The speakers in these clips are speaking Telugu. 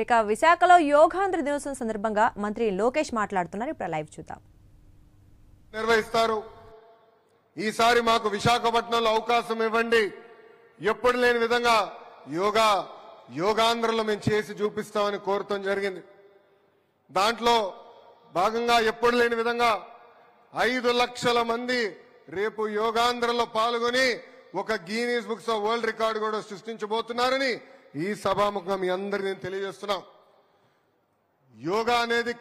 ఇక విశాఖలో యోగాంధ్ర దినోత్సవం సందర్భంగా మంత్రి లోకేష్ మాట్లాడుతున్నారు. ఇప్పుడు లైవ్ చూద్దాం. నిర్వహిస్తారు. ఈసారి మాకు విశాఖపట్నంలో అవకాశం ఇవ్వండి, ఎప్పుడు లేని విధంగా యోగాంధ్రలో మేము చేసి చూపిస్తామని కోరటం జరిగింది. దాంట్లో భాగంగా ఎప్పుడు లేని విధంగా 5 లక్షల మంది రేపు యోగాంధ్రలో పాల్గొని ఒక Guinness books of world record కూడా సృష్టించబోతున్నారని ఈ సభాముఖంగా మీ అందరికీ నేను తెలియజేస్తున్నా. యోగా అనేది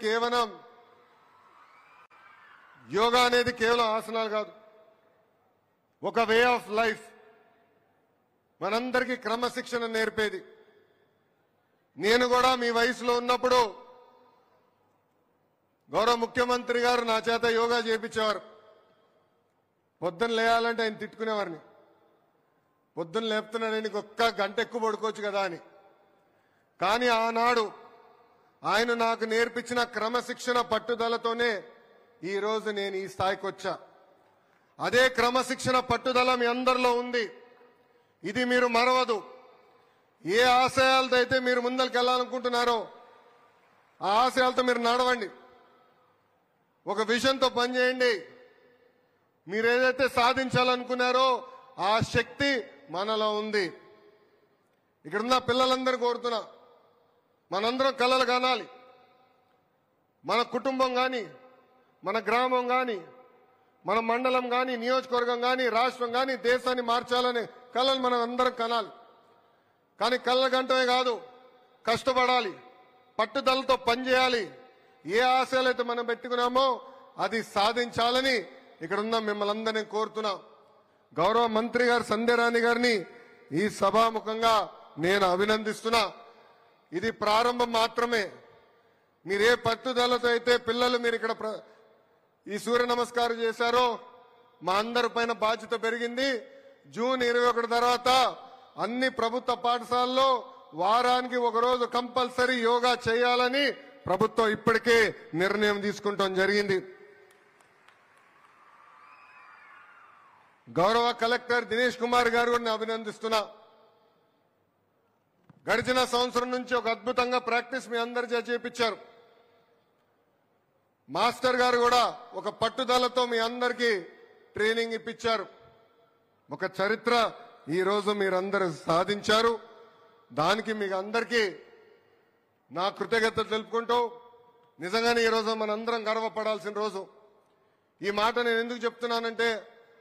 కేవలం ఆసనాలు కాదు, ఒక వే ఆఫ్ లైఫ్. మనందరికీ క్రమశిక్షణ నేర్పేది. నేను కూడా మీ వయసులో ఉన్నప్పుడు గౌరవ ముఖ్యమంత్రి గారు నా చేత యోగా చేయించేవారు. పొద్దున్న లేయాలంటే ఆయన తిట్టుకునేవారిని, పొద్దున్న లేపుతున్నాను ఒక్క గంట ఎక్కువ పడుకోవచ్చు కదా అని. కానీ ఆనాడు ఆయన నాకు నేర్పించిన క్రమశిక్షణ పట్టుదలతోనే ఈరోజు నేను ఈ స్థాయికి వచ్చా. అదే క్రమశిక్షణ పట్టుదల మీ అందరిలో ఉంది. ఇది మీరు మరవదు. ఏ ఆశయాలతో అయితే మీరు ముందరికి వెళ్ళాలనుకుంటున్నారో ఆ ఆశయాలతో మీరు నడవండి. ఒక విజన్తో పనిచేయండి. మీరు ఏదైతే సాధించాలనుకున్నారో ఆ శక్తి మనలో ఉంది. ఇక్కడున్న పిల్లలందరూ కోరుతున్నా, మనందరం కలలు కనాలి. మన కుటుంబం కానీ, మన గ్రామం కానీ, మన మండలం కానీ, నియోజకవర్గం కానీ, రాష్ట్రం కానీ, దేశాన్ని మార్చాలనే కళలు మనం అందరం కనాలి. కానీ కళ్ళ గంటమే కాదు, కష్టపడాలి, పట్టుదలతో పనిచేయాలి. ఏ ఆశయాలైతే మనం పెట్టుకున్నామో అది సాధించాలని ఇక్కడున్న మిమ్మల్ని అందరినీ కోరుతున్నా. గౌరవ మంత్రి గారు సంధ్యారాణి గారిని ఈ సభాముఖంగా నేను అభినందిస్తున్నా. ఇది ప్రారంభం మాత్రమే. మీరే పట్టుదలతో అయితే పిల్లలు మీరు ఇక్కడ ఈ సూర్య నమస్కారం చేశారో మా అందరి పైన బాధ్యత పెరిగింది. జూన్ 21 తర్వాత అన్ని ప్రభుత్వ పాఠశాలల్లో వారానికి ఒకరోజు కంపల్సరీ యోగా చేయాలని ప్రభుత్వం ఇప్పటికే నిర్ణయం తీసుకుంటాం జరిగింది. గౌరవ కలెక్టర్ దినేష్ కుమార్ గారు కూడా అభినందిస్తున్నా. గడిచిన సంవత్సరం నుంచి ఒక అద్భుతంగా ప్రాక్టీస్ మీ అందరి చేపించారు. మాస్టర్ గారు కూడా ఒక పట్టుదలతో మీ అందరికీ ట్రైనింగ్ ఇప్పించారు. ఒక చరిత్ర ఈరోజు మీరందరూ సాధించారు. దానికి మీకు అందరికీ నా కృతజ్ఞతలు తెలుపుకుంటూ, నిజంగానే ఈరోజు మనందరం గర్వపడాల్సిన రోజు. ఈ మాట నేను ఎందుకు చెప్తున్నానంటే,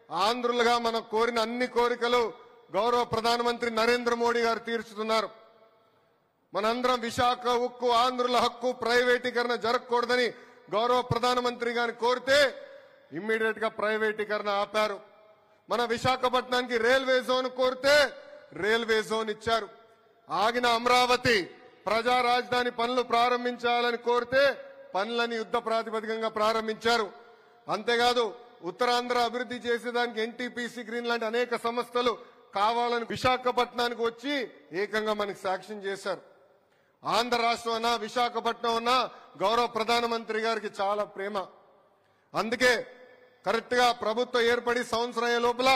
ఆంధ్రులుగా మనం కోరిన అన్ని కోరికలు గౌరవ ప్రధానమంత్రి నరేంద్ర మోడీ గారు తీర్చుతున్నారు. మనందరం విశాఖ ఉక్కు, ఆంధ్రుల హక్కు, ప్రైవేటీకరణ జరగకూడదని గౌరవ ప్రధానమంత్రి గారిని కోరితే ఇమ్మీడియట్ గా ప్రైవేటీకరణ ఆపారు. మన విశాఖపట్నానికి రైల్వే జోన్ కోరితే రైల్వే జోన్ ఇచ్చారు. ఆగిన అమరావతి ప్రజా రాజధాని పనులు ప్రారంభించాలని కోరితే పనులని యుద్ధ ప్రాతిపదికంగా ప్రారంభించారు. అంతేకాదు ఉత్తరాంధ్ర అభివృద్ధి చేసేదానికి ఎన్టీపీసీ గ్రీన్ లాంటి అనేక సంస్థలు కావాలని విశాఖపట్నానికి వచ్చి ఏకంగా మనకి సాక్ష్యం చేశారు. ఆంధ్ర రాష్ట్రం అన్నా విశాఖపట్నం అన్నా గౌరవ ప్రధానమంత్రి గారికి చాలా ప్రేమ. అందుకే కరెక్ట్ గా ప్రభుత్వం ఏర్పడి సంవత్సరం అయ్యే లోపల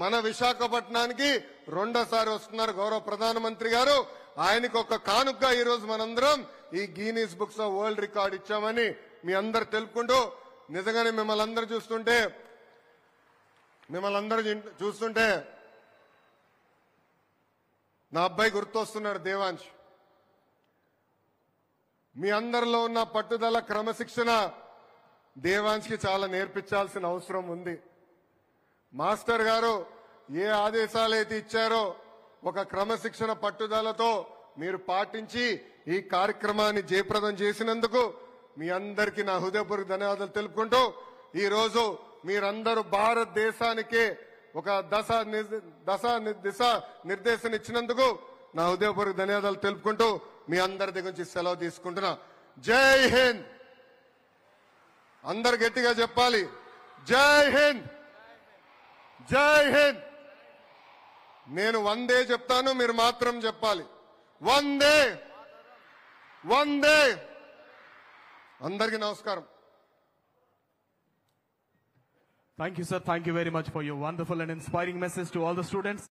మన విశాఖపట్నానికి రెండోసారి వస్తున్నారు గౌరవ ప్రధానమంత్రి గారు. ఆయనకు ఒక కానుకగా ఈరోజు మనందరం ఈ Guinness books of world record ఇచ్చామని మీ అందరు తెలుపుకుంటూ, నిజంగానే మిమ్మల్ని అందరూ చూస్తుంటే నా అబ్బాయి గుర్తొస్తున్నాడు, దేవాంశ్. మీ అందరిలో ఉన్న పట్టుదల, క్రమశిక్షణ దేవాంశ్కి చాలా నేర్పించాల్సిన అవసరం ఉంది. మాస్టర్ గారు ఏ ఆదేశాలు అయితే ఇచ్చారో ఒక క్రమశిక్షణ పట్టుదలతో మీరు పాటించి ఈ కార్యక్రమాన్ని జయప్రదం చేసినందుకు మీ అందరికీ నా హృదయపూర్వక ధన్యవాదాలు తెలుపుకుంటూ, ఈ రోజు మీరందరూ భారతదేశానికే ఒక దిశ నిర్దేశం ఇచ్చినందుకు నా హృదయపూర్వక ధన్యవాదాలు తెలుపుకుంటూ మీ అందరి దగ్గర నుంచి సెలవు తీసుకుంటున్నా. జై హింద్. అందరు గట్టిగా చెప్పాలి, జై హింద్, జై హింద్. నేను వందే చెప్తాను, మీరు మాత్రం చెప్పాలి, వందే వందే. అందరికీ నమస్కారం. Thank you, sir. Thank you very much for your wonderful and inspiring message to all the students.